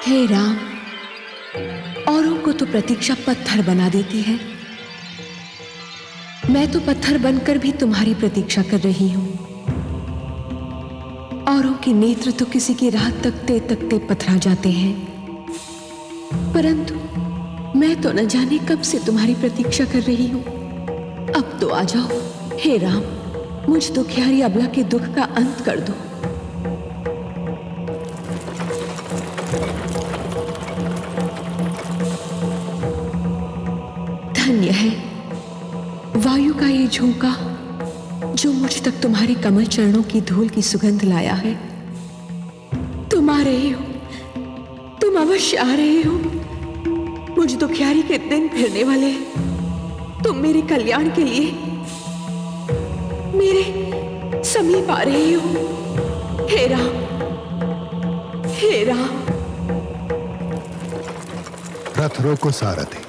हे राम, औरों को तो प्रतीक्षा पत्थर बना देती है, मैं तो पत्थर बनकर भी तुम्हारी प्रतीक्षा कर रही हूं। औरों के नेत्र तो किसी की राह तकते तकते पथरा जाते हैं, परंतु मैं तो न जाने कब से तुम्हारी प्रतीक्षा कर रही हूं। अब तो आ जाओ हे राम, मुझ दुखियारी अबला के दुख का अंत कर दो। धन्य है वायु का ये झोंका जो मुझ तक तुम्हारे कमल चरणों की धूल की सुगंध लाया है। तुम आ रहे हो, तुम अवश्य आ रहे हो। मुझ दुखियारी के दिन फिरने वाले हैं। तुम मेरे कल्याण के लिए मेरे समीप आ रहे हो। हे राम, हे राम। रथ रोको सारथी।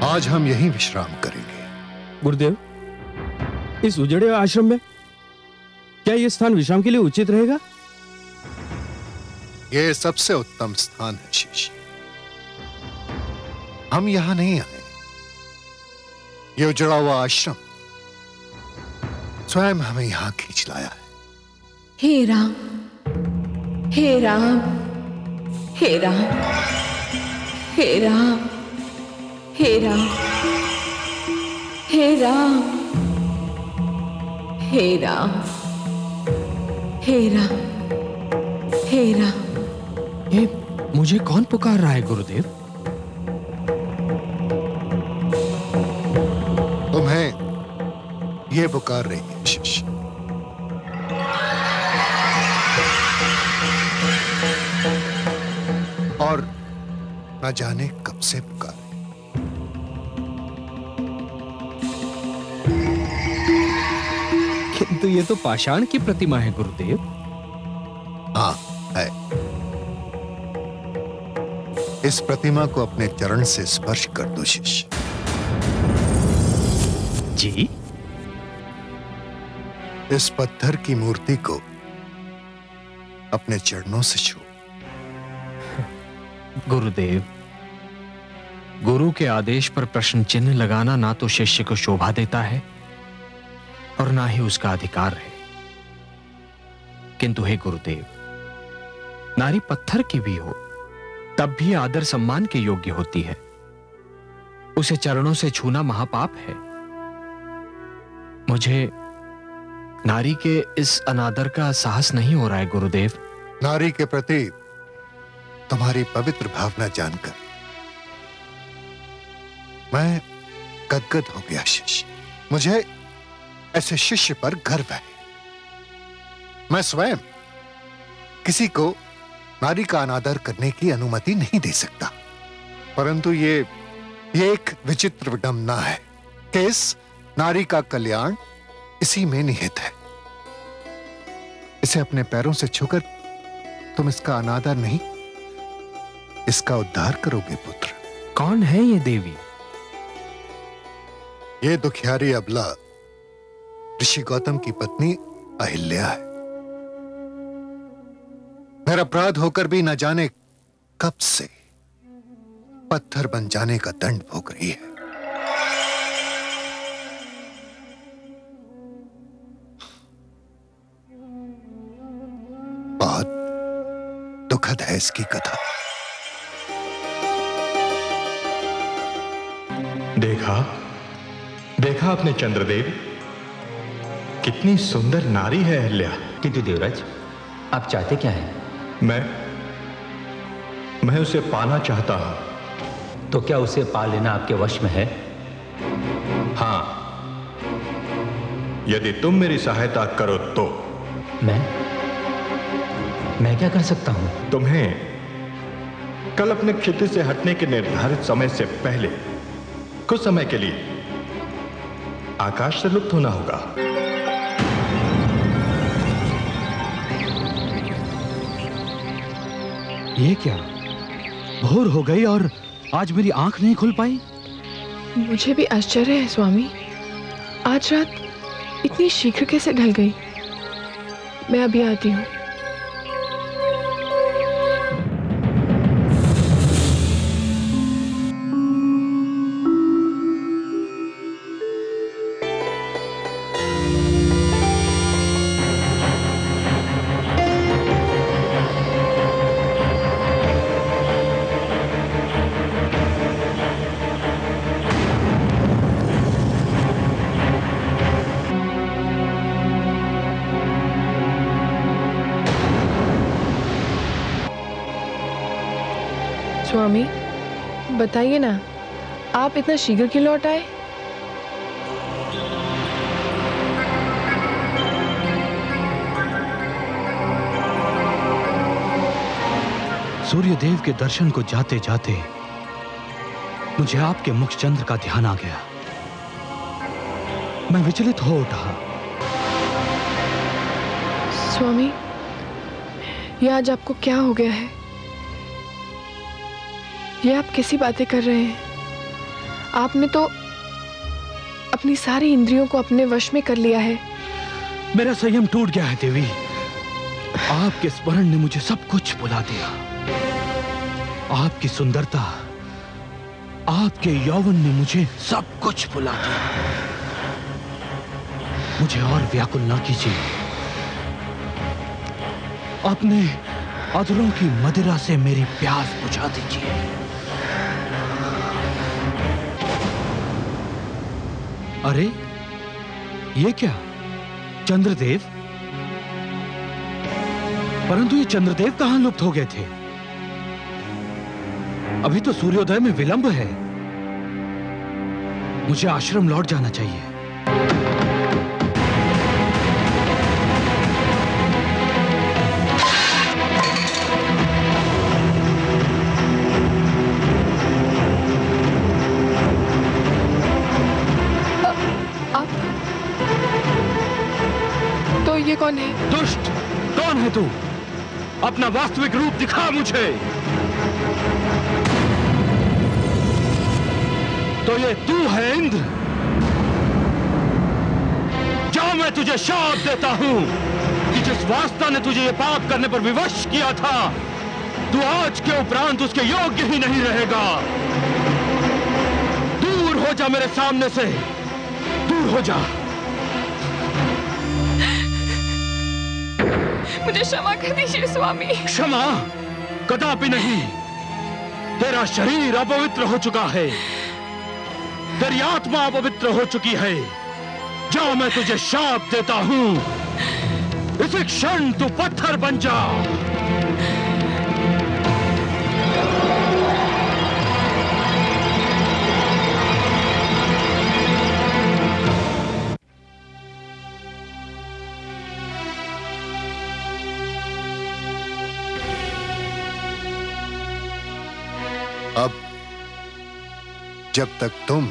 आज हम यहीं विश्राम करेंगे। गुरुदेव, इस उजड़े आश्रम में क्या यह स्थान विश्राम के लिए उचित रहेगा? यह सबसे उत्तम स्थान है शिष्य। हम यहां नहीं आए, यह उजड़ा हुआ आश्रम स्वयं हमें यहां खींच लाया है। हे राम, हे राम, हे राम, हे राम, हे राम, हे राम, हे राम, हे राम, हे राम। ये मुझे कौन पुकार रहा है गुरुदेव? तुम्हें ये पुकार रही है शिष्य। और न जाने कब से पुकार। किंतु ये तो पाषाण की प्रतिमा है गुरुदेव। हाँ है। इस प्रतिमा को अपने चरण से स्पर्श कर दो शिष्य। जी? इस पत्थर की मूर्ति को अपने चरणों से छू। गुरुदेव, गुरु के आदेश पर प्रश्न चिन्ह लगाना ना तो शिष्य को शोभा देता है और ना ही उसका अधिकार है। किंतु हे गुरुदेव, नारी पत्थर की भी हो तब भी आदर सम्मान के योग्य होती है। उसे चरणों से छूना महापाप है। मुझे नारी के इस अनादर का साहस नहीं हो रहा है गुरुदेव। नारी के प्रति तुम्हारी पवित्र भावना जानकर मैं गदगद हो गया शिष्य। मुझे ऐसे शिष्य पर गर्व है। मैं स्वयं किसी को नारी का अनादर करने की अनुमति नहीं दे सकता, परंतु ये एक विचित्र विडंबना है कि इस नारी का कल्याण इसी में निहित है। इसे अपने पैरों से छूकर तुम इसका अनादर नहीं, इसका उद्धार करोगे पुत्र। कौन है ये देवी? ये दुखियारी अबला ऋषि गौतम की पत्नी अहिल्या है। मेरा अपराध होकर भी न जाने कब से पत्थर बन जाने का दंड भोग रही है। बहुत दुखद है इसकी कथा। देखा आपने चंद्रदेव, कितनी सुंदर नारी है अहिल्या। किंतु देवराज, आप चाहते क्या हैं? मैं उसे पाना चाहता हूं। तो क्या उसे पा लेना आपके वश में है? हां, यदि तुम मेरी सहायता करो तो। मैं क्या कर सकता हूं? तुम्हें कल अपने क्षेत्र से हटने के निर्धारित समय से पहले कुछ समय के लिए आकाश से लुप्त होना होगा। ये क्या? भोर हो गई और आज मेरी आंख नहीं खुल पाई। मुझे भी आश्चर्य है स्वामी, आज रात इतनी शीघ्र कैसे ढल गई। मैं अभी आती हूँ। स्वामी बताइए ना, आप इतना शीघ्र क्यों लौट आए? सूर्यदेव के दर्शन को जाते जाते मुझे आपके मुख चंद्र का ध्यान आ गया। मैं विचलित हो उठा। स्वामी, ये आज आपको क्या हो गया है? ये आप कैसी बातें कर रहे हैं? आपने तो अपनी सारी इंद्रियों को अपने वश में कर लिया है। मेरा संयम टूट गया है देवी। आपके स्मरण ने मुझे सब कुछ भुला दिया। आपकी सुंदरता, आपके यौवन ने मुझे सब कुछ भुला दिया। मुझे और व्याकुल ना कीजिए। अपने अधरों की मदिरा से मेरी प्यास बुझा दीजिए। अरे ये क्या, चंद्रदेव? परंतु ये चंद्रदेव कहां लुप्त हो गए थे? अभी तो सूर्योदय में विलंब है। मुझे आश्रम लौट जाना चाहिए। ये कौन है? दुष्ट, कौन है तू? अपना वास्तविक रूप दिखा मुझे। तो ये तू है इंद्र? जा, मैं तुझे शाप देता हूं कि जिस वास्ता ने तुझे ये पाप करने पर विवश किया था, तू आज के उपरांत उसके योग्य ही नहीं रहेगा। दूर हो जा मेरे सामने से, दूर हो जा। मुझे क्षमा कर दीजिए स्वामी। क्षमा कदापि नहीं। तेरा शरीर अपवित्र हो चुका है, तेरी आत्मा अपवित्र हो चुकी है। जा, मैं तुझे शाप देता हूं, इसी क्षण तू पत्थर बन जा। अब जब तक तुम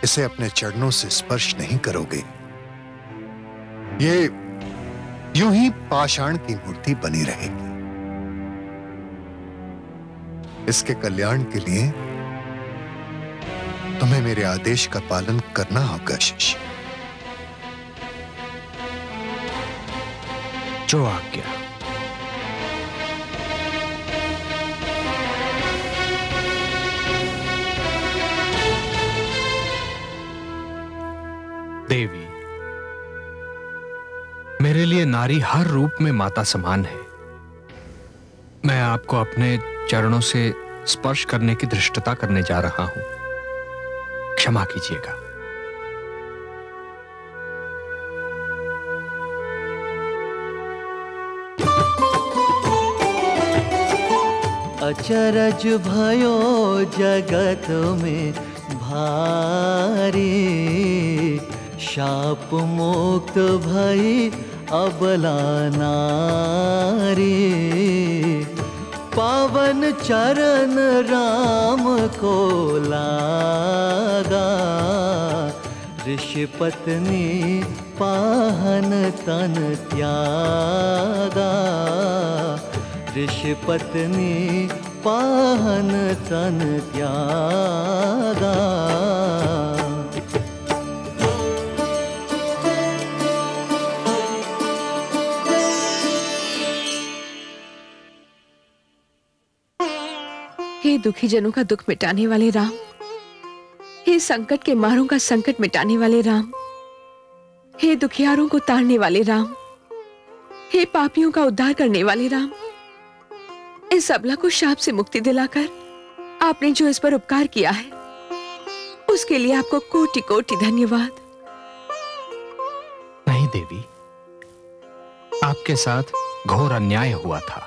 इसे अपने चरणों से स्पर्श नहीं करोगे, ये यूं ही पाषाण की मूर्ति बनी रहेगी। इसके कल्याण के लिए तुम्हें मेरे आदेश का पालन करना होगा शिष्य। जो आज्ञा। देवी, मेरे लिए नारी हर रूप में माता समान है। मैं आपको अपने चरणों से स्पर्श करने की धृष्टता करने जा रहा हूं, क्षमा कीजिएगा। अचरज भयो जगत में भारी, शाप मुक्त भई अबला नारी। पावन चरण राम को लागा, ऋषि पत्नी पाहन तन त्यागा। ऋषि पत्नी पाहन तन त्यागा। हे दुखी जनों का दुख मिटाने वाले राम, हे संकट के मारों का संकट मिटाने वाले राम, हे दुखियारों को तारने वाले राम, हे पापियों का उद्धार करने वाले राम, इस अबला को शाप से मुक्ति दिलाकर आपने जो इस पर उपकार किया है उसके लिए आपको कोटि कोटि धन्यवाद। नहीं देवी, आपके साथ घोर अन्याय हुआ था।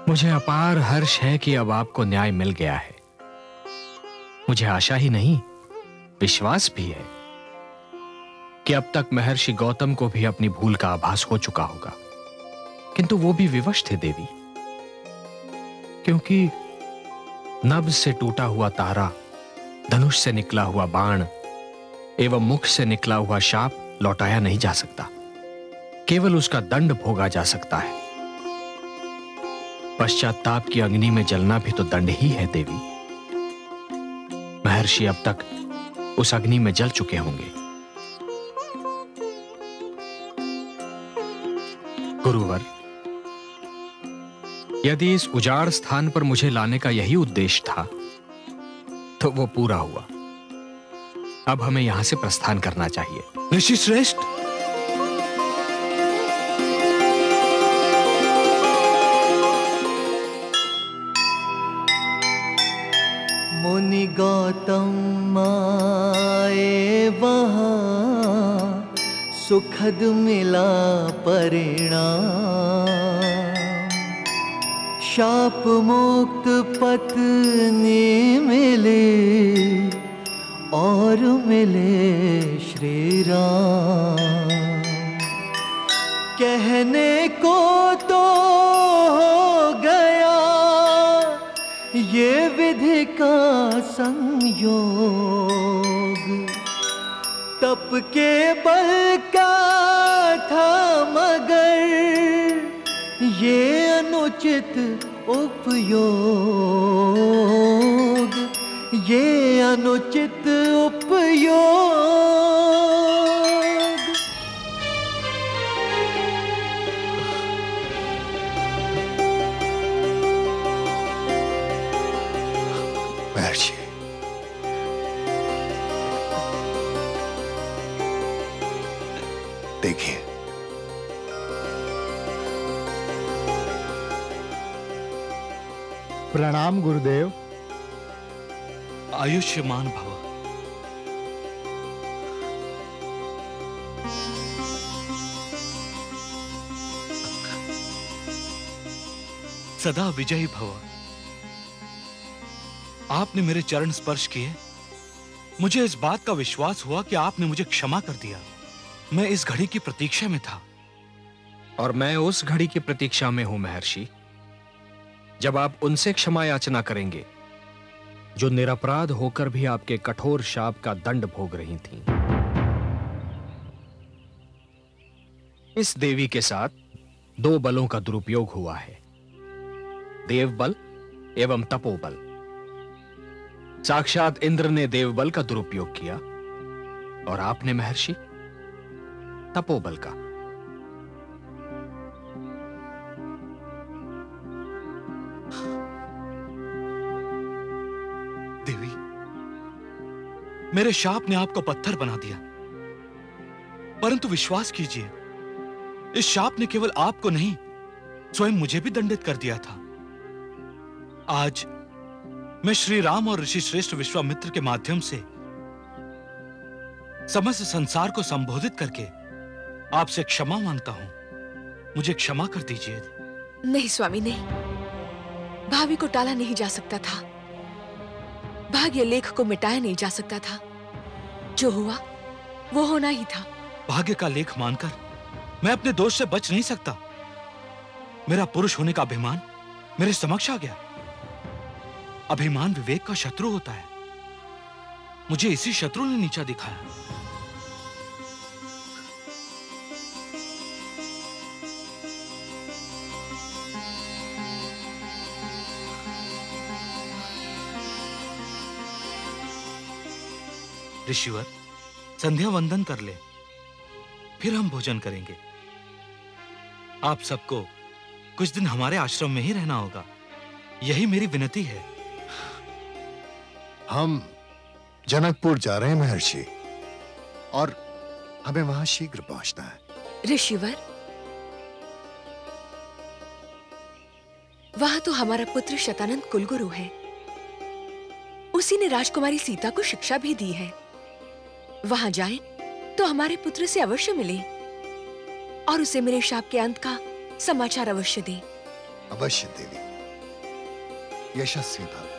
मुझे अपार हर्ष है कि अब आपको न्याय मिल गया है। मुझे आशा ही नहीं, विश्वास भी है कि अब तक महर्षि गौतम को भी अपनी भूल का आभास हो चुका होगा, किंतु वो भी विवश थे देवी, क्योंकि नभ से टूटा हुआ तारा, धनुष से निकला हुआ बाण एवं मुख से निकला हुआ शाप लौटाया नहीं जा सकता, केवल उसका दंड भोगा जा सकता है। पश्चाताप की अग्नि में जलना भी तो दंड ही है देवी। महर्षि अब तक उस अग्नि में जल चुके होंगे। गुरुवर, यदि इस उजाड़ स्थान पर मुझे लाने का यही उद्देश्य था तो वो पूरा हुआ। अब हमें यहां से प्रस्थान करना चाहिए। ऋषि श्रेष्ठ, मुनि गौतम आए वहाँ, सुखद मिला परिणाम। शाप मुक्त पत्नी मिले और मिले श्री राम। कहने को तो हो गया ये विधि का संयोग, तप के बल का था मगर ये अनुचित उपयोग, ये अनुचित उपयोग। महर्षि, देखिए, प्रणाम गुरुदेव। आयुष्मान भव। सदा विजयी भव। आपने मेरे चरण स्पर्श किए, मुझे इस बात का विश्वास हुआ कि आपने मुझे क्षमा कर दिया। मैं इस घड़ी की प्रतीक्षा में था। और मैं उस घड़ी की प्रतीक्षा में हूं महर्षि, जब आप उनसे क्षमा याचना करेंगे जो निरपराध होकर भी आपके कठोर शाप का दंड भोग रही थीं। इस देवी के साथ दो बलों का दुरुपयोग हुआ है, देव बल एवं तपोबल। साक्षात इंद्र ने देव बल का दुरुपयोग किया और आपने महर्षि तपोबल का। देवी, मेरे शाप ने आपको पत्थर बना दिया, परंतु विश्वास कीजिए, इस शाप ने केवल आपको नहीं, स्वयं मुझे भी दंडित कर दिया था। आज मैं श्री राम और ऋषि श्रेष्ठ विश्वामित्र के माध्यम से समस्त संसार को संबोधित करके आपसे क्षमा मांगता हूं। मुझे क्षमा कर दीजिए। नहीं स्वामी, नहीं। भावी को टाला नहीं जा सकता था, भाग्य लेख को मिटाया नहीं जा सकता था। जो हुआ वो होना ही था। भाग्य का लेख मानकर मैं अपने दोष से बच नहीं सकता। मेरा पुरुष होने का अभिमान मेरे समक्ष आ गया। अभिमान विवेक का शत्रु होता है। मुझे इसी शत्रु ने नीचा दिखाया। ऋषिवर, संध्या वंदन कर ले, फिर हम भोजन करेंगे। आप सबको कुछ दिन हमारे आश्रम में ही रहना होगा, यही मेरी विनती है। हम जनकपुर जा रहे हैं महर्षि, और हमें वहां शीघ्र पहुंचना है। ऋषिवर, वहां तो हमारा पुत्र शतानंद कुलगुरु है। उसी ने राजकुमारी सीता को शिक्षा भी दी है। वहां जाएं तो हमारे पुत्र से अवश्य मिलें और उसे मेरे शाप के अंत का समाचार अवश्य दें। अवश्य देवी। यशस्वी भव।